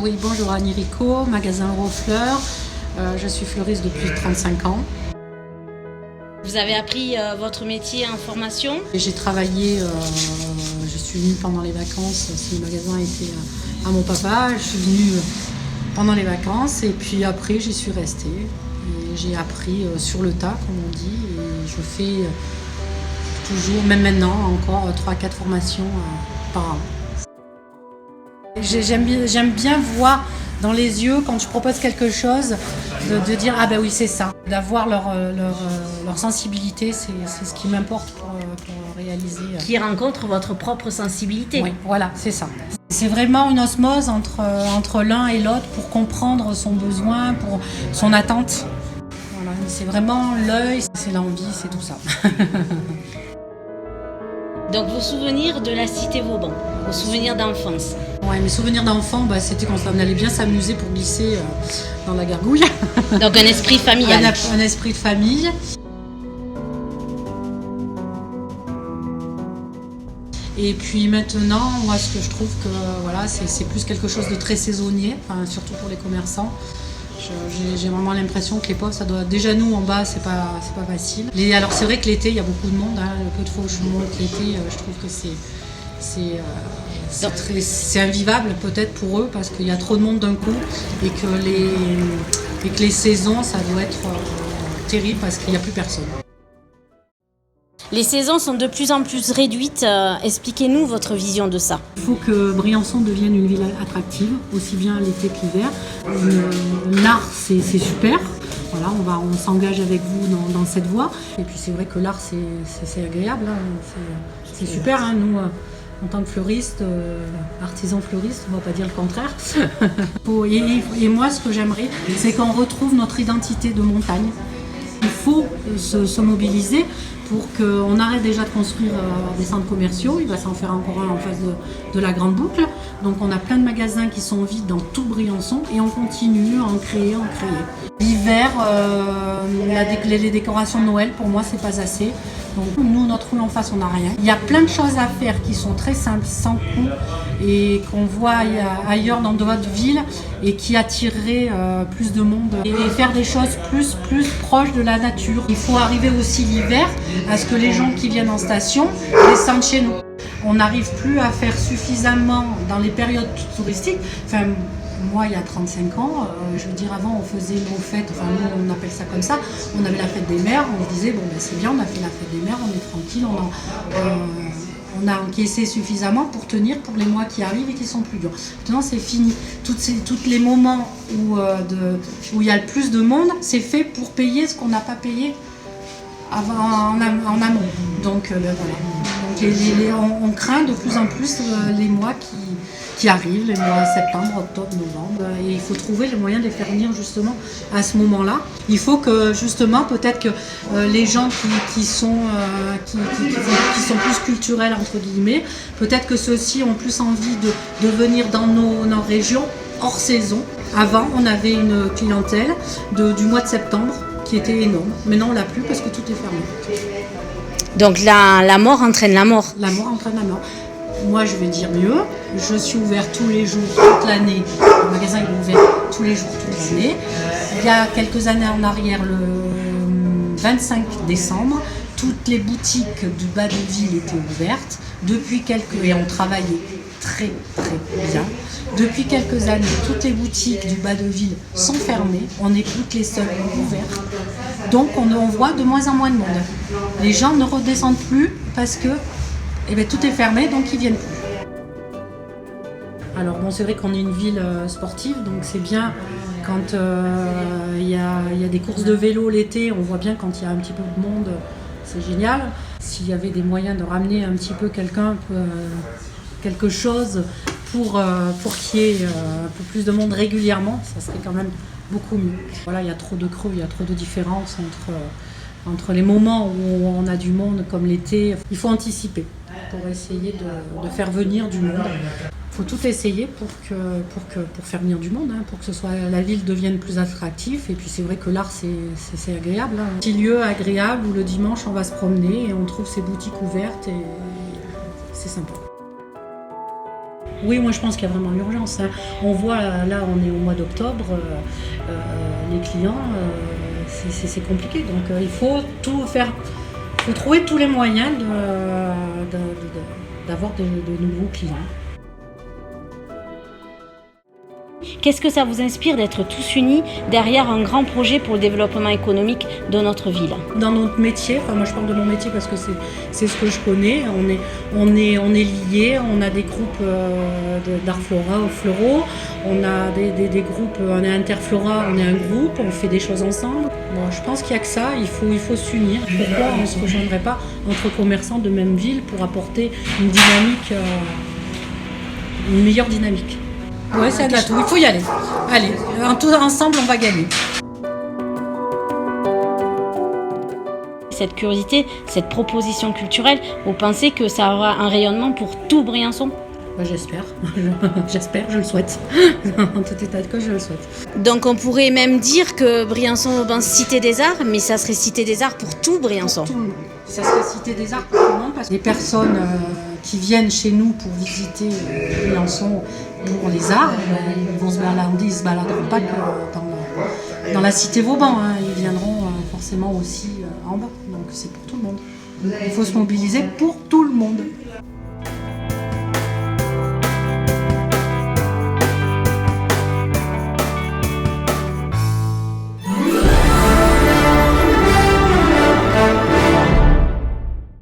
Oui, bonjour, Annie Rico, magasin Eurofleur. Je suis fleuriste depuis 35 ans. Vous avez appris votre métier en formation? J'ai travaillé, je suis venue pendant les vacances, si le magasin était à mon papa. Je suis venue pendant les vacances et puis après j'y suis restée. Et j'ai appris sur le tas, comme on dit, et je fais toujours, même maintenant, encore 3-4 formations par an. J'aime bien voir dans les yeux quand je propose quelque chose, de dire ah ben oui c'est ça, d'avoir leur sensibilité, c'est ce qui m'importe pour réaliser. Qui rencontre votre propre sensibilité. Oui, voilà, c'est ça. C'est vraiment une osmose entre l'un et l'autre pour comprendre son besoin, pour son attente. Voilà, c'est vraiment l'œil, c'est l'envie, c'est tout ça. Donc vos souvenirs de la cité Vauban, vos souvenirs d'enfance. Ouais, mes souvenirs d'enfant, c'était quand on allait bien s'amuser pour glisser dans la gargouille. Donc un esprit familial. Un esprit de famille. Et puis maintenant, moi ce que je trouve que voilà, c'est plus quelque chose de très saisonnier, enfin, surtout pour les commerçants. J'ai vraiment l'impression que les pauvres, ça doit. Déjà nous en bas, c'est pas facile. Alors c'est vrai que l'été, il y a beaucoup de monde, le peu de fois où je monte l'été, je trouve que c'est invivable peut-être pour eux parce qu'il y a trop de monde d'un coup et que les saisons, ça doit être terrible parce qu'il n'y a plus personne. Les saisons sont de plus en plus réduites. Expliquez-nous votre vision de ça. Il faut que Briançon devienne une ville attractive, aussi bien l'été que l'hiver. L'art, c'est super. Voilà, on s'engage avec vous dans cette voie. Et puis c'est vrai que l'art, c'est agréable. C'est super. Nous, en tant que fleuriste, artisan fleuriste, on ne va pas dire le contraire. Et moi, ce que j'aimerais, c'est qu'on retrouve notre identité de montagne. Il faut se mobiliser pour qu'on arrête déjà de construire des centres commerciaux. Il va s'en faire encore un en face de la Grande Boucle. Donc on a plein de magasins qui sont vides dans tout Briançon et on continue à en créer. L'hiver, les décorations de Noël, pour moi, c'est pas assez. Donc nous, notre rue en face, on n'a rien. Il y a plein de choses à faire qui sont très simples, sans coût, et qu'on voit ailleurs dans d'autres villes et qui attireraient plus de monde. Et faire des choses plus proches de la nature. Il faut arriver aussi l'hiver à ce que les gens qui viennent en station descendent chez nous. On n'arrive plus à faire suffisamment dans les périodes touristiques. Enfin, moi, il y a 35 ans, je veux dire, avant, on faisait nos fêtes, enfin, nous, on appelle ça comme ça, on avait la fête des mères, on se disait, bon, ben, c'est bien, on a fait la fête des mères, on est tranquille, on a encaissé suffisamment pour tenir pour les mois qui arrivent et qui sont plus durs. Maintenant, c'est fini. Tous les moments où il y a le plus de monde, c'est fait pour payer ce qu'on n'a pas payé en amont. Donc, voilà. Donc, on craint de plus en plus les mois qui arrivent, les mois septembre, octobre, novembre, et il faut trouver le moyen de les faire venir justement à ce moment-là. Il faut que justement, peut-être que les gens qui sont plus culturels entre guillemets, peut-être que ceux-ci ont plus envie de venir dans nos régions hors saison. Avant, on avait une clientèle du mois de septembre qui était énorme. Maintenant, on l'a plus parce que tout est fermé. Donc la mort entraîne la mort. La mort entraîne la mort. Moi, je vais dire mieux. Je suis ouvert tous les jours, toute l'année. Le magasin est ouvert tous les jours, toute l'année. Il y a quelques années en arrière, le 25 décembre, toutes les boutiques du bas de ville étaient ouvertes. Et on travaillait très bien. Depuis quelques années, toutes les boutiques du bas de ville sont fermées. On n'est plus que les seules ouvertes. Donc on voit de moins en moins de monde. Les gens ne redescendent plus parce que tout est fermé, donc ils viennent plus. Alors bon, c'est vrai qu'on est une ville sportive, donc c'est bien quand il y a des courses de vélo l'été, on voit bien quand il y a un petit peu de monde, c'est génial. S'il y avait des moyens de ramener un petit peu quelque chose pour qu'il y ait un peu plus de monde régulièrement, ça serait quand même beaucoup mieux. Voilà, il y a trop de creux, il y a trop de différences entre les moments où on a du monde comme l'été. Il faut anticiper pour essayer de faire venir du monde. Il faut tout essayer pour faire venir du monde, pour que la ville devienne plus attractive. Et puis c'est vrai que l'art, c'est agréable. Un petit lieu agréable où le dimanche, on va se promener et on trouve ces boutiques ouvertes et c'est sympa. Oui, moi je pense qu'il y a vraiment urgence, hein. On voit, là on est au mois d'octobre, les clients, c'est compliqué. Donc il faut tout faire, il faut trouver tous les moyens d'avoir de nouveaux clients. Qu'est-ce que ça vous inspire d'être tous unis derrière un grand projet pour le développement économique de notre ville? Dans notre métier, enfin moi je parle de mon métier parce que c'est ce que je connais, on est liés, on a des groupes d'art floraux, on a des groupes, on est Interflora, on est un groupe, on fait des choses ensemble. Bon, je pense qu'il n'y a que ça, il faut s'unir. Pourquoi on ne se rejoindrait pas entre commerçants de même ville pour apporter une dynamique, une meilleure dynamique? Ouais, c'est un atout, il faut y aller. Allez, tous ensemble, on va gagner. Cette curiosité, cette proposition culturelle, vous pensez que ça aura un rayonnement pour tout Briançon? J'espère, j'espère, je le souhaite. En tout état de cause, je le souhaite. Donc on pourrait même dire que Briançon, cité des arts, mais ça serait cité des arts pour tout Briançon. Pour tout le monde. Ça serait cité des arts pour tout le monde parce que les personnes qui viennent chez nous pour visiter Briançon pour les arts, ils vont se balader, ils se baladeront pas que dans la cité Vauban, hein. Ils viendront forcément aussi en bas. Donc c'est pour tout le monde. Il faut se mobiliser pour tout le monde.